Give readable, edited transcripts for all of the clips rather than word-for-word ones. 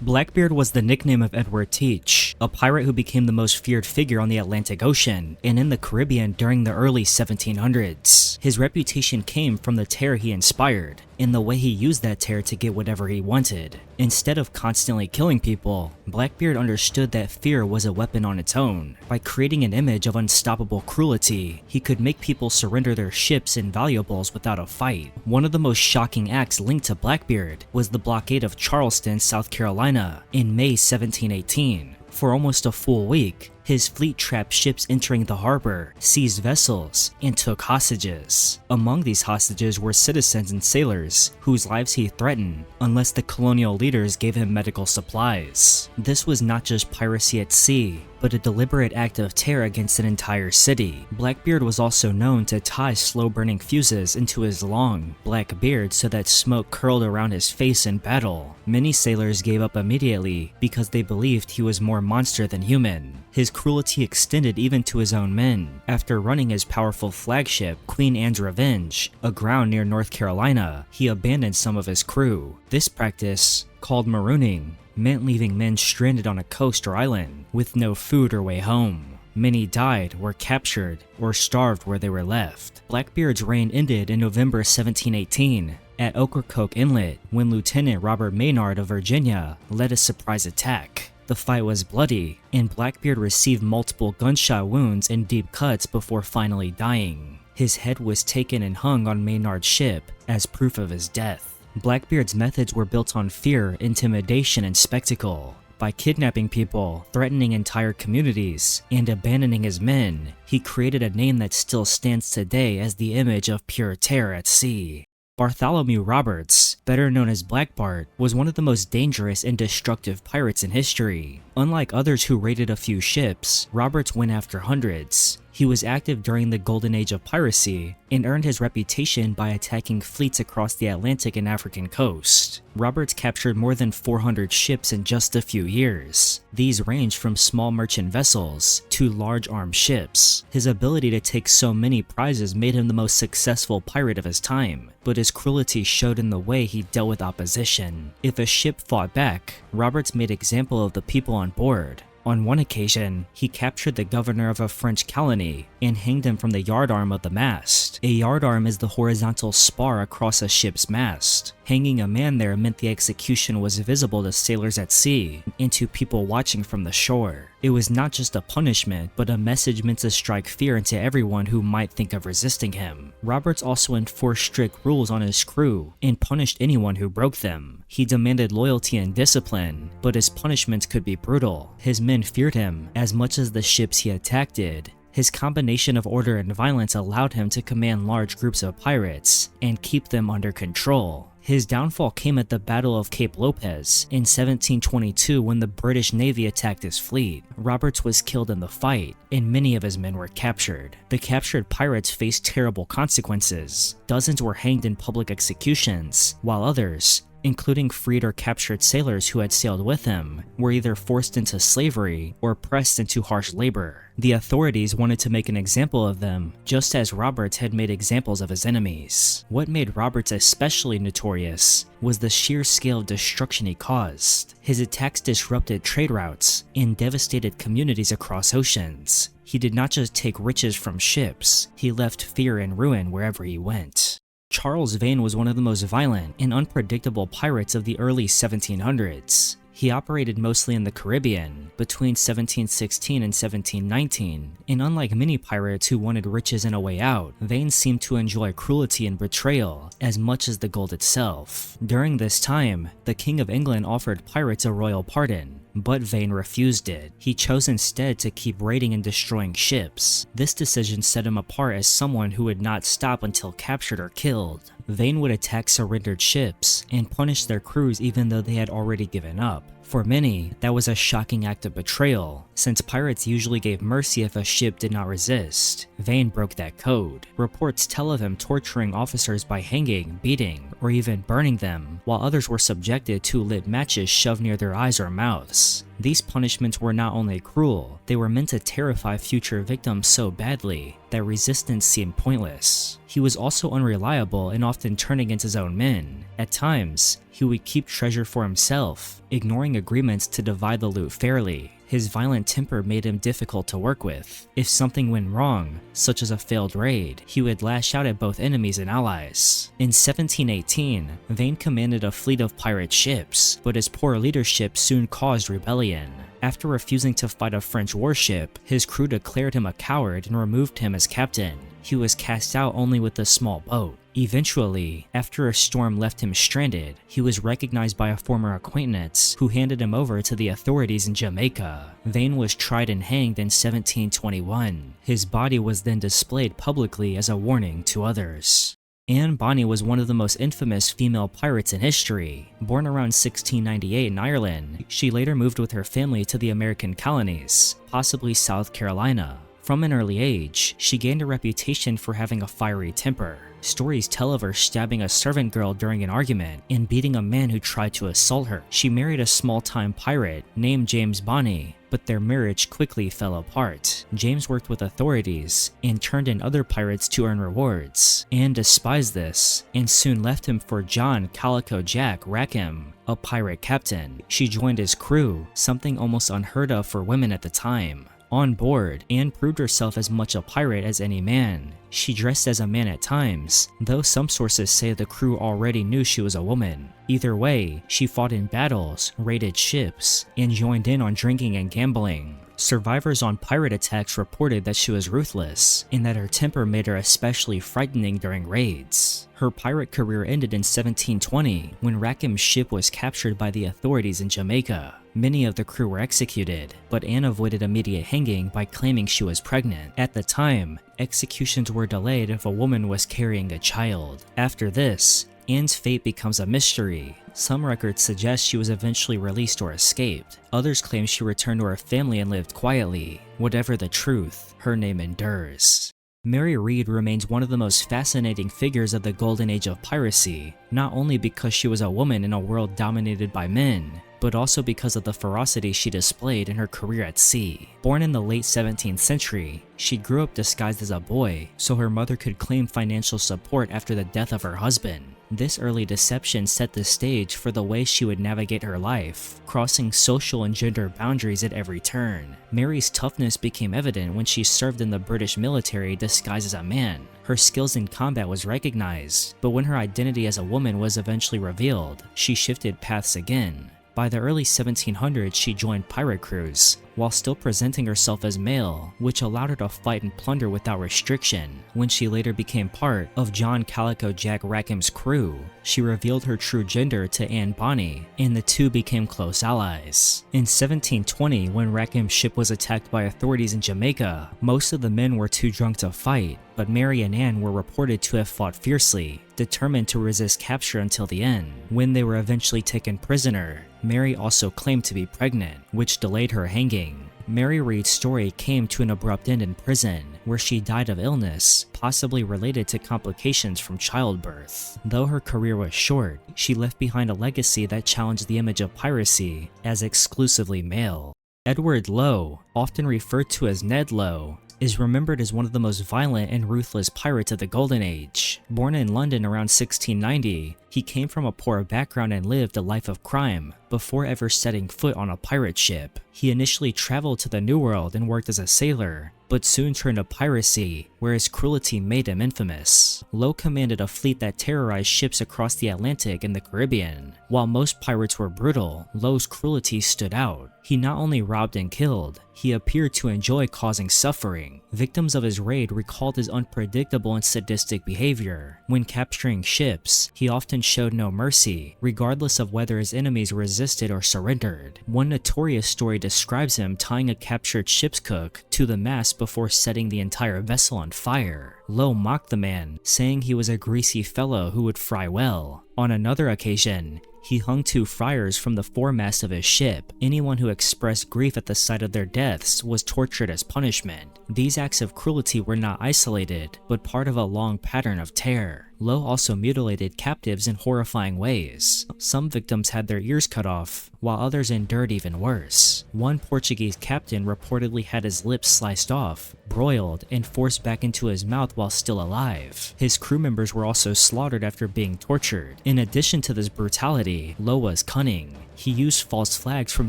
Blackbeard was the nickname of Edward Teach, a pirate who became the most feared figure on the Atlantic Ocean and in the Caribbean during the early 1700s. His reputation came from the terror he inspired, and the way he used that terror to get whatever he wanted. Instead of constantly killing people, Blackbeard understood that fear was a weapon on its own. By creating an image of unstoppable cruelty, he could make people surrender their ships and valuables without a fight. One of the most shocking acts linked to Blackbeard was the blockade of Charleston, South Carolina, in May 1718. For almost a full week, his fleet trapped ships entering the harbor, seized vessels, and took hostages. Among these hostages were citizens and sailors, whose lives he threatened unless the colonial leaders gave him medical supplies. This was not just piracy at sea, but a deliberate act of terror against an entire city. Blackbeard was also known to tie slow-burning fuses into his long, black beard so that smoke curled around his face in battle. Many sailors gave up immediately because they believed he was more monster than human. His cruelty extended even to his own men. After running his powerful flagship, Queen Anne's Revenge, aground near North Carolina, he abandoned some of his crew. This practice, called marooning, meant leaving men stranded on a coast or island with no food or way home. Many died, were captured, or starved where they were left. Blackbeard's reign ended in November 1718 at Ocracoke Inlet when Lieutenant Robert Maynard of Virginia led a surprise attack. The fight was bloody, and Blackbeard received multiple gunshot wounds and deep cuts before finally dying. His head was taken and hung on Maynard's ship as proof of his death. Blackbeard's methods were built on fear, intimidation, and spectacle. By kidnapping people, threatening entire communities, and abandoning his men, he created a name that still stands today as the image of pure terror at sea. Bartholomew Roberts, better known as Black Bart, was one of the most dangerous and destructive pirates in history. Unlike others who raided a few ships, Roberts went after hundreds. He was active during the golden age of piracy and earned his reputation by attacking fleets across the Atlantic and African coast. Roberts captured more than 400 ships in just a few years. These ranged from small merchant vessels to large armed ships. His ability to take so many prizes made him the most successful pirate of his time, but his cruelty showed in the way he dealt with opposition. If a ship fought back, Roberts made example of the people on board. On one occasion, he captured the governor of a French colony and hanged him from the yardarm of the mast. A yardarm is the horizontal spar across a ship's mast. Hanging a man there meant the execution was visible to sailors at sea and to people watching from the shore. It was not just a punishment, but a message meant to strike fear into everyone who might think of resisting him. Roberts also enforced strict rules on his crew and punished anyone who broke them. He demanded loyalty and discipline, but his punishments could be brutal. His men feared him as much as the ships he attacked did. His combination of order and violence allowed him to command large groups of pirates and keep them under control. His downfall came at the Battle of Cape Lopez in 1722 when the British Navy attacked his fleet. Roberts was killed in the fight, and many of his men were captured. The captured pirates faced terrible consequences. Dozens were hanged in public executions, while others, including freed or captured sailors who had sailed with him, were either forced into slavery or pressed into harsh labor. The authorities wanted to make an example of them, just as Roberts had made examples of his enemies. What made Roberts especially notorious was the sheer scale of destruction he caused. His attacks disrupted trade routes and devastated communities across oceans. He did not just take riches from ships, he left fear and ruin wherever he went. Charles Vane was one of the most violent and unpredictable pirates of the early 1700s. He operated mostly in the Caribbean between 1716 and 1719, and unlike many pirates who wanted riches and a way out, Vane seemed to enjoy cruelty and betrayal as much as the gold itself. During this time, the King of England offered pirates a royal pardon, but Vane refused it. He chose instead to keep raiding and destroying ships. This decision set him apart as someone who would not stop until captured or killed. Vane would attack surrendered ships and punish their crews even though they had already given up. For many, that was a shocking act of betrayal, since pirates usually gave mercy if a ship did not resist. Vane broke that code. Reports tell of him torturing officers by hanging, beating, or even burning them, while others were subjected to lit matches shoved near their eyes or mouths. These punishments were not only cruel, they were meant to terrify future victims so badly that resistance seemed pointless. He was also unreliable and often turned against his own men. At times, He would keep treasure for himself, ignoring agreements to divide the loot fairly. His violent temper made him difficult to work with. If something went wrong, such as a failed raid, he would lash out at both enemies and allies. In 1718, Vane commanded a fleet of pirate ships, but his poor leadership soon caused rebellion. After refusing to fight a French warship, his crew declared him a coward and removed him as captain. He was cast out only with a small boat. Eventually, after a storm left him stranded, he was recognized by a former acquaintance who handed him over to the authorities in Jamaica. Vane was tried and hanged in 1721. His body was then displayed publicly as a warning to others. Bonny was one of the most infamous female pirates in history. Born around 1698 in Ireland, she later moved with her family to the American colonies, possibly South Carolina. From an early age, she gained a reputation for having a fiery temper. Stories tell of her stabbing a servant girl during an argument and beating a man who tried to assault her. She married a small-time pirate named James Bonny, but their marriage quickly fell apart. James worked with authorities and turned in other pirates to earn rewards. Anne despised this and soon left him for John Calico Jack Rackham, a pirate captain. She joined his crew, something almost unheard of for women at the time. On board, Anne proved herself as much a pirate as any man. She dressed as a man at times, though some sources say the crew already knew she was a woman. Either way, she fought in battles, raided ships, and joined in on drinking and gambling. Survivors on pirate attacks reported that she was ruthless, and that her temper made her especially frightening during raids. Her pirate career ended in 1720 when Rackham's ship was captured by the authorities in Jamaica. Many of the crew were executed, but Anne avoided immediate hanging by claiming she was pregnant. At the time, executions were delayed if a woman was carrying a child. After this, Anne's fate becomes a mystery. Some records suggest she was eventually released or escaped. Others claim she returned to her family and lived quietly. Whatever the truth, her name endures. Mary Read remains one of the most fascinating figures of the golden age of piracy, not only because she was a woman in a world dominated by men, but also because of the ferocity she displayed in her career at sea. Born in the late 17th century, she grew up disguised as a boy so her mother could claim financial support after the death of her husband. This early deception set the stage for the way she would navigate her life, crossing social and gender boundaries at every turn. Mary's toughness became evident when she served in the British military disguised as a man. Her skills in combat was recognized, but when her identity as a woman was eventually revealed, she shifted paths again. By the early 1700s, she joined pirate crews, while still presenting herself as male, which allowed her to fight and plunder without restriction. When she later became part of John Calico Jack Rackham's crew, she revealed her true gender to Anne Bonny, and the two became close allies. In 1720, when Rackham's ship was attacked by authorities in Jamaica, most of the men were too drunk to fight, but Mary and Anne were reported to have fought fiercely, determined to resist capture until the end. When they were eventually taken prisoner, Mary also claimed to be pregnant, which delayed her hanging. Mary Read's story came to an abrupt end in prison, where she died of illness, possibly related to complications from childbirth. Though her career was short, she left behind a legacy that challenged the image of piracy as exclusively male. Edward Lowe, often referred to as Ned Lowe, is remembered as one of the most violent and ruthless pirates of the Golden Age. Born in London around 1690, he came from a poor background and lived a life of crime before ever setting foot on a pirate ship. He initially traveled to the New World and worked as a sailor, but soon turned to piracy, where his cruelty made him infamous. Lowe commanded a fleet that terrorized ships across the Atlantic and the Caribbean. While most pirates were brutal, Lowe's cruelty stood out. He not only robbed and killed, he appeared to enjoy causing suffering. Victims of his raid recalled his unpredictable and sadistic behavior. When capturing ships, he often showed no mercy, regardless of whether his enemies resisted or surrendered. One notorious story describes him tying a captured ship's cook to the mast before setting the entire vessel on fire. Lowe mocked the man, saying he was a greasy fellow who would fry well. On another occasion, he hung 2 friars from the foremast of his ship. Anyone who expressed grief at the sight of their deaths was tortured as punishment. These acts of cruelty were not isolated, but part of a long pattern of terror. Lowe also mutilated captives in horrifying ways. Some victims had their ears cut off, while others endured even worse. One Portuguese captain reportedly had his lips sliced off, broiled, and forced back into his mouth while still alive. His crew members were also slaughtered after being tortured. In addition to this brutality, Lowe was cunning. He used false flags from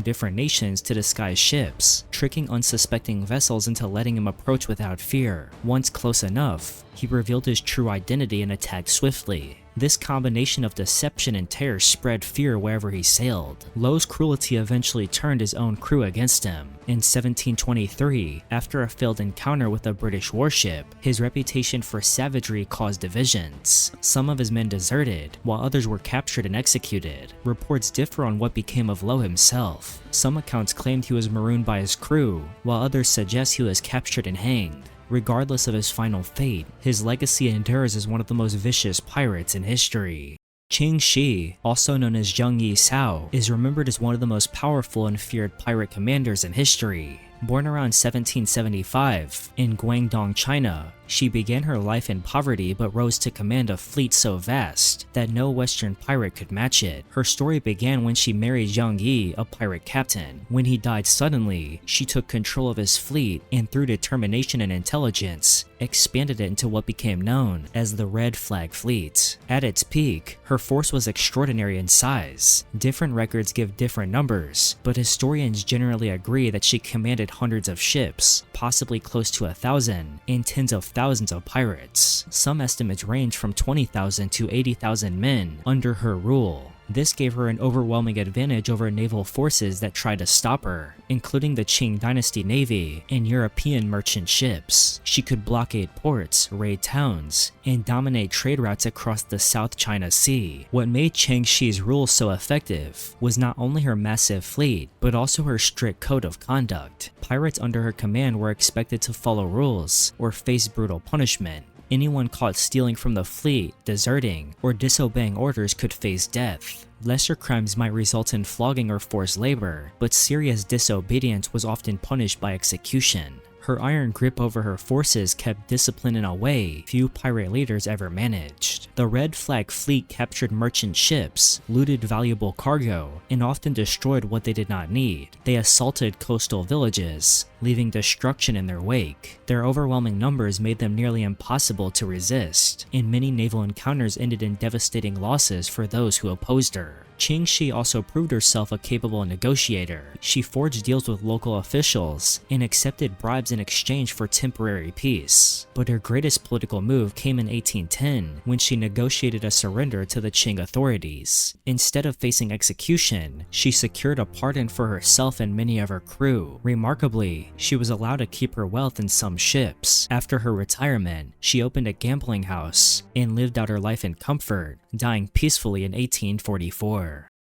different nations to disguise ships, tricking unsuspecting vessels into letting him approach without fear. Once close enough, he revealed his true identity and attacked swiftly. This combination of deception and terror spread fear wherever he sailed. Lowe's cruelty eventually turned his own crew against him. In 1723, after a failed encounter with a British warship, his reputation for savagery caused divisions. Some of his men deserted, while others were captured and executed. Reports differ on what became of Lowe himself. Some accounts claimed he was marooned by his crew, while others suggest he was captured and hanged. Regardless of his final fate, his legacy endures as one of the most vicious pirates in history. Ching Shih, also known as Zheng Yi Sao, is remembered as one of the most powerful and feared pirate commanders in history. Born around 1775 in Guangdong, China, she began her life in poverty but rose to command a fleet so vast that no Western pirate could match it. Her story began when she married Zheng Yi, a pirate captain. When he died suddenly, she took control of his fleet and through determination and intelligence, expanded it into what became known as the Red Flag Fleet. At its peak, her force was extraordinary in size. Different records give different numbers, but historians generally agree that she commanded hundreds of ships, possibly close to 1,000, and tens of thousands of pirates. Some estimates range from 20,000 to 80,000 men under her rule. This gave her an overwhelming advantage over naval forces that tried to stop her, including the Qing Dynasty Navy and European merchant ships. She could blockade ports, raid towns, and dominate trade routes across the South China Sea. What made Ching Shih's rule so effective was not only her massive fleet, but also her strict code of conduct. Pirates under her command were expected to follow rules or face brutal punishment. Anyone caught stealing from the fleet, deserting, or disobeying orders could face death. Lesser crimes might result in flogging or forced labor, but serious disobedience was often punished by execution. Her iron grip over her forces kept discipline in a way few pirate leaders ever managed. The Red Flag Fleet captured merchant ships, looted valuable cargo, and often destroyed what they did not need. They assaulted coastal villages, leaving destruction in their wake. Their overwhelming numbers made them nearly impossible to resist, and many naval encounters ended in devastating losses for those who opposed her. Ching Shih also proved herself a capable negotiator. She forged deals with local officials and accepted bribes in exchange for temporary peace. But her greatest political move came in 1810 when she negotiated a surrender to the Qing authorities. Instead of facing execution, she secured a pardon for herself and many of her crew. Remarkably, she was allowed to keep her wealth in some ships. After her retirement, she opened a gambling house and lived out her life in comfort, dying peacefully in 1844.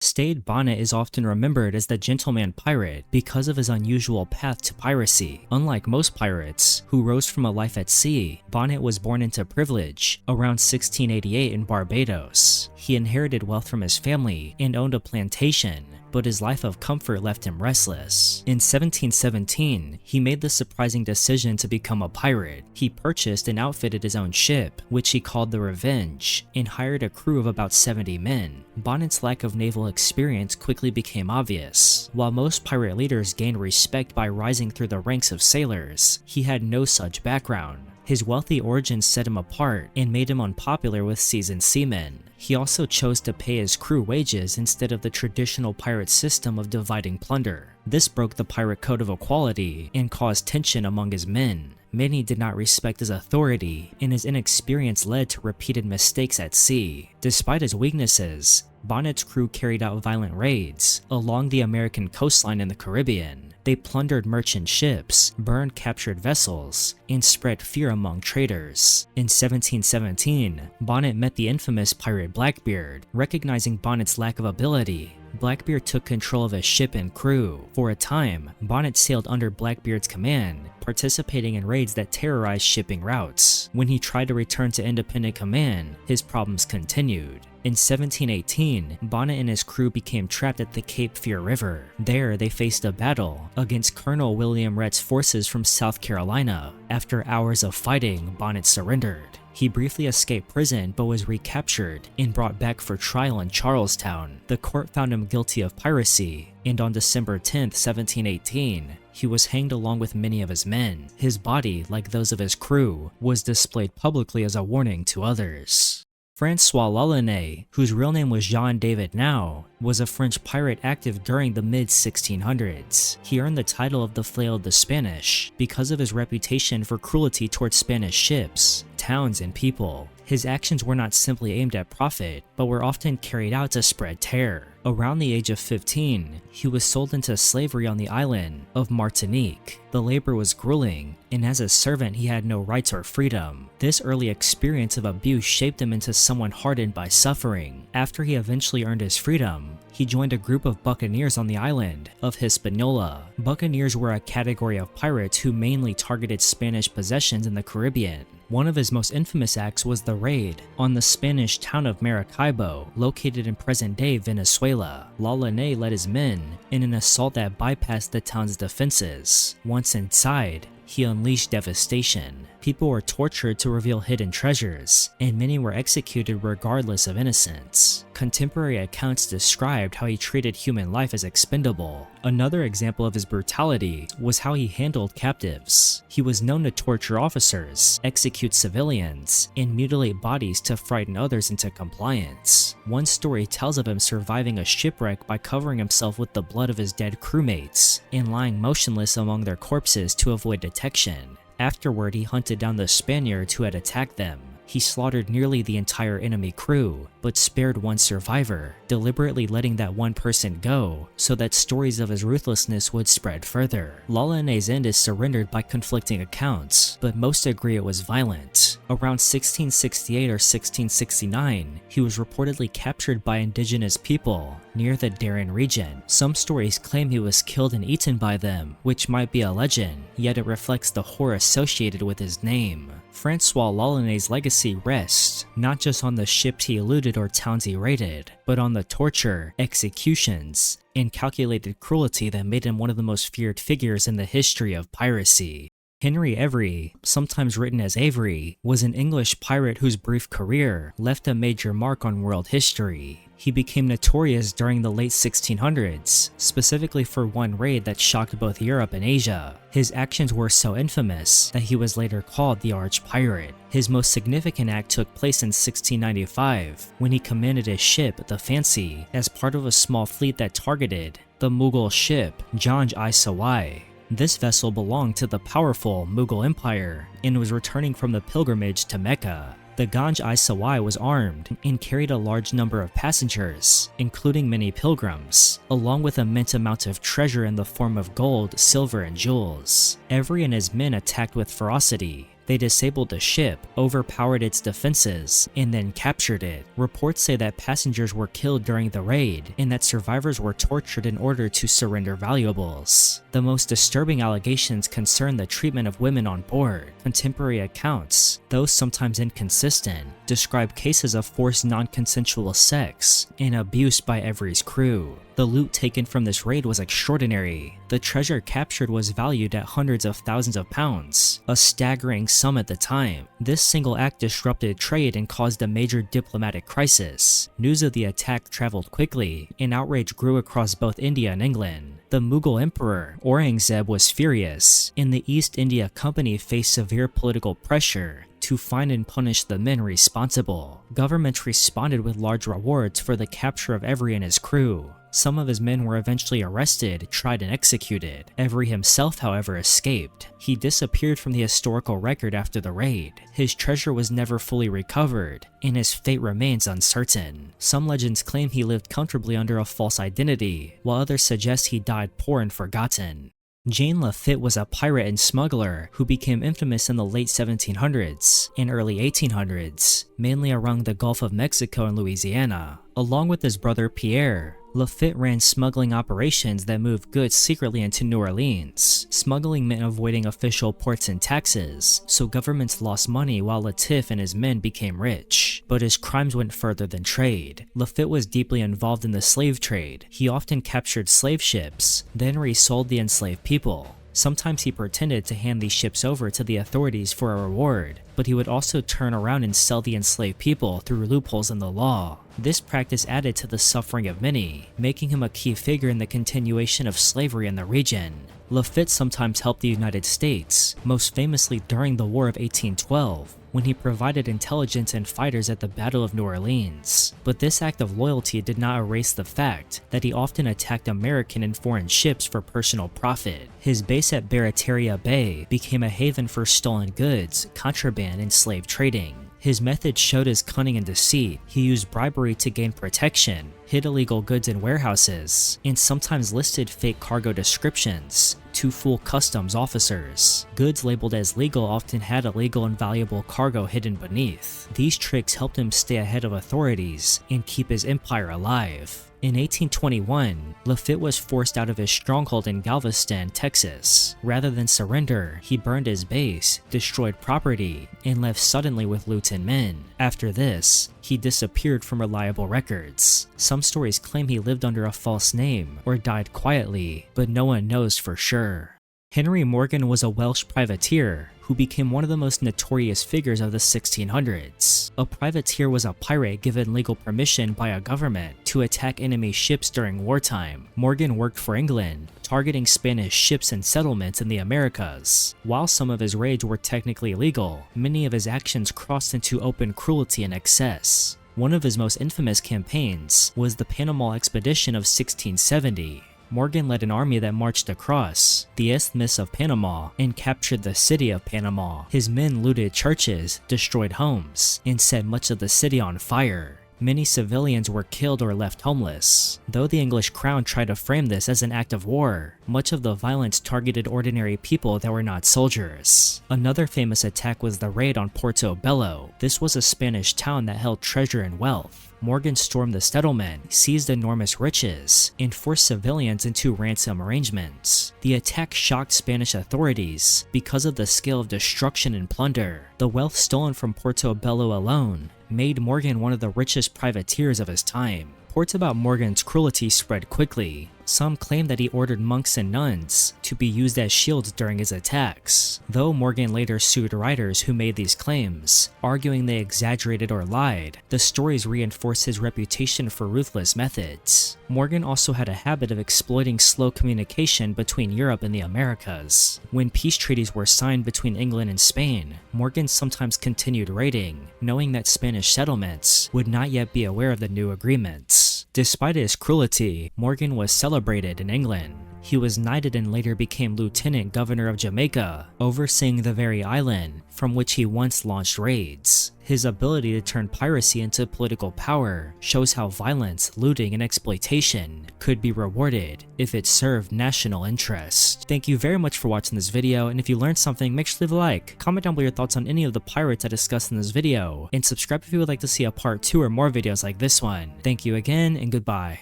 Stede Bonnet is often remembered as the gentleman pirate because of his unusual path to piracy. Unlike most pirates, who rose from a life at sea, Bonnet was born into privilege around 1688 in Barbados. He inherited wealth from his family and owned a plantation, but his life of comfort left him restless. In 1717, he made the surprising decision to become a pirate. He purchased and outfitted his own ship, which he called the Revenge, and hired a crew of about 70 men. Bonnet's lack of naval experience quickly became obvious. While most pirate leaders gained respect by rising through the ranks of sailors, he had no such background. His wealthy origins set him apart and made him unpopular with seasoned seamen. He also chose to pay his crew wages instead of the traditional pirate system of dividing plunder. This broke the pirate code of equality and caused tension among his men. Many did not respect his authority, and his inexperience led to repeated mistakes at sea. Despite his weaknesses, Bonnet's crew carried out violent raids along the American coastline in the Caribbean. They plundered merchant ships, burned captured vessels, and spread fear among traders. In 1717, Bonnet met the infamous pirate Blackbeard. Recognizing Bonnet's lack of ability, Blackbeard took control of his ship and crew. For a time, Bonnet sailed under Blackbeard's command, participating in raids that terrorized shipping routes. When he tried to return to independent command, his problems continued. In 1718, Bonnet and his crew became trapped at the Cape Fear River. There, they faced a battle against Colonel William Rhett's forces from South Carolina. After hours of fighting, Bonnet surrendered. He briefly escaped prison but was recaptured and brought back for trial in Charlestown. The court found him guilty of piracy, and on December 10, 1718, he was hanged along with many of his men. His body, like those of his crew, was displayed publicly as a warning to others. Francois Lolonois, whose real name was Jean David Now, was a French pirate active during the mid-1600s. He earned the title of the Flail of the Spanish because of his reputation for cruelty towards Spanish ships, towns, and people. His actions were not simply aimed at profit, but were often carried out to spread terror. Around the age of 15, he was sold into slavery on the island of Martinique. The labor was grueling, and as a servant he had no rights or freedom. This early experience of abuse shaped him into someone hardened by suffering. After he eventually earned his freedom, he joined a group of buccaneers on the island of Hispaniola. Buccaneers were a category of pirates who mainly targeted Spanish possessions in the Caribbean. One of his most infamous acts was the raid on the Spanish town of Maracaibo, located in present-day Venezuela. Lolonois led his men in an assault that bypassed the town's defenses. Once inside, he unleashed devastation. People were tortured to reveal hidden treasures, and many were executed regardless of innocence. Contemporary accounts described how he treated human life as expendable. Another example of his brutality was how he handled captives. He was known to torture officers, execute civilians, and mutilate bodies to frighten others into compliance. One story tells of him surviving a shipwreck by covering himself with the blood of his dead crewmates and lying motionless among their corpses to avoid detection. Afterward, he hunted down the Spaniards who had attacked them. He slaughtered nearly the entire enemy crew, but spared one survivor, deliberately letting that one person go so that stories of his ruthlessness would spread further. Lolonois' end is surrendered by conflicting accounts, but most agree it was violent. Around 1668 or 1669, he was reportedly captured by indigenous people near the Darien region. Some stories claim he was killed and eaten by them, which might be a legend, yet it reflects the horror associated with his name. Francois Lolonois' legacy rests not just on the ships he eluded or towns he raided, but on the torture, executions, and calculated cruelty that made him one of the most feared figures in the history of piracy. Henry Avery, sometimes written as Avery, was an English pirate whose brief career left a major mark on world history. He became notorious during the late 1600s, specifically for one raid that shocked both Europe and Asia. His actions were so infamous that he was later called the Arch Pirate. His most significant act took place in 1695, when he commanded his ship, the Fancy, as part of a small fleet that targeted the Mughal ship, Ganj-i-Sawai. This vessel belonged to the powerful Mughal Empire and was returning from the pilgrimage to Mecca. The Ganj-i-Sawai was armed and carried a large number of passengers, including many pilgrims, along with immense amounts of treasure in the form of gold, silver, and jewels. Avery and his men attacked with ferocity. They disabled the ship, overpowered its defenses, and then captured it. Reports say that passengers were killed during the raid, and that survivors were tortured in order to surrender valuables. The most disturbing allegations concern the treatment of women on board. Contemporary accounts, though sometimes inconsistent, describe cases of forced non-consensual sex and abuse by Avery's crew. The loot taken from this raid was extraordinary. The treasure captured was valued at hundreds of thousands of pounds, a staggering sum at the time. This single act disrupted trade and caused a major diplomatic crisis. News of the attack traveled quickly, and outrage grew across both India and England. The Mughal Emperor, Aurangzeb, was furious, and the East India Company faced severe political pressure to find and punish the men responsible. Governments responded with large rewards for the capture of Avery and his crew. Some of his men were eventually arrested, tried, and executed. Avery himself, however, escaped. He disappeared from the historical record after the raid. His treasure was never fully recovered, and his fate remains uncertain. Some legends claim he lived comfortably under a false identity, while others suggest he died poor and forgotten. Jane Lafitte was a pirate and smuggler who became infamous in the late 1700s and early 1800s, mainly around the Gulf of Mexico and Louisiana. Along with his brother Pierre, Lafitte ran smuggling operations that moved goods secretly into New Orleans. Smuggling meant avoiding official ports and taxes, so governments lost money while Lafitte and his men became rich. But his crimes went further than trade. Lafitte was deeply involved in the slave trade. He often captured slave ships, then resold the enslaved people. Sometimes he pretended to hand these ships over to the authorities for a reward, but he would also turn around and sell the enslaved people through loopholes in the law. This practice added to the suffering of many, making him a key figure in the continuation of slavery in the region. Lafitte sometimes helped the United States, most famously during the War of 1812, when he provided intelligence and fighters at the Battle of New Orleans. But this act of loyalty did not erase the fact that he often attacked American and foreign ships for personal profit. His base at Barataria Bay became a haven for stolen goods, contraband, and slave trading. His methods showed his cunning and deceit. He used bribery to gain protection, hid illegal goods in warehouses, and sometimes listed fake cargo descriptions to fool customs officers. Goods labeled as legal often had illegal and valuable cargo hidden beneath. These tricks helped him stay ahead of authorities and keep his empire alive. In 1821, Lafitte was forced out of his stronghold in Galveston, Texas. Rather than surrender, he burned his base, destroyed property, and left suddenly with lieutenant men. After this, he disappeared from reliable records. Some stories claim he lived under a false name or died quietly, but no one knows for sure. Henry Morgan was a Welsh privateer who became one of the most notorious figures of the 1600s. A privateer was a pirate given legal permission by a government to attack enemy ships during wartime. Morgan worked for England, targeting Spanish ships and settlements in the Americas. While some of his raids were technically legal, many of his actions crossed into open cruelty and excess. One of his most infamous campaigns was the Panama Expedition of 1670. Morgan led an army that marched across the Isthmus of Panama and captured the city of Panama. His men looted churches, destroyed homes, and set much of the city on fire. Many civilians were killed or left homeless. Though the English crown tried to frame this as an act of war, much of the violence targeted ordinary people that were not soldiers. Another famous attack was the raid on Portobello. This was a Spanish town that held treasure and wealth. Morgan stormed the settlement, seized enormous riches, and forced civilians into ransom arrangements. The attack shocked Spanish authorities because of the scale of destruction and plunder. The wealth stolen from Portobello alone made Morgan one of the richest privateers of his time. Reports about Morgan's cruelty spread quickly. Some claim that he ordered monks and nuns to be used as shields during his attacks, though Morgan later sued writers who made these claims, arguing they exaggerated or lied. The stories reinforce his reputation for ruthless methods. Morgan also had a habit of exploiting slow communication between Europe and the Americas. When peace treaties were signed between England and Spain, Morgan sometimes continued raiding, knowing that Spanish settlements would not yet be aware of the new agreements. Despite his cruelty, Morgan was celebrated in England. He was knighted and later became Lieutenant Governor of Jamaica, overseeing the very island from which he once launched raids. His ability to turn piracy into political power shows how violence, looting, and exploitation could be rewarded if it served national interest. Thank you very much for watching this video, and if you learned something, make sure to leave a like, comment down below your thoughts on any of the pirates I discussed in this video, and subscribe if you would like to see a part 2 or more videos like this one. Thank you again, and goodbye.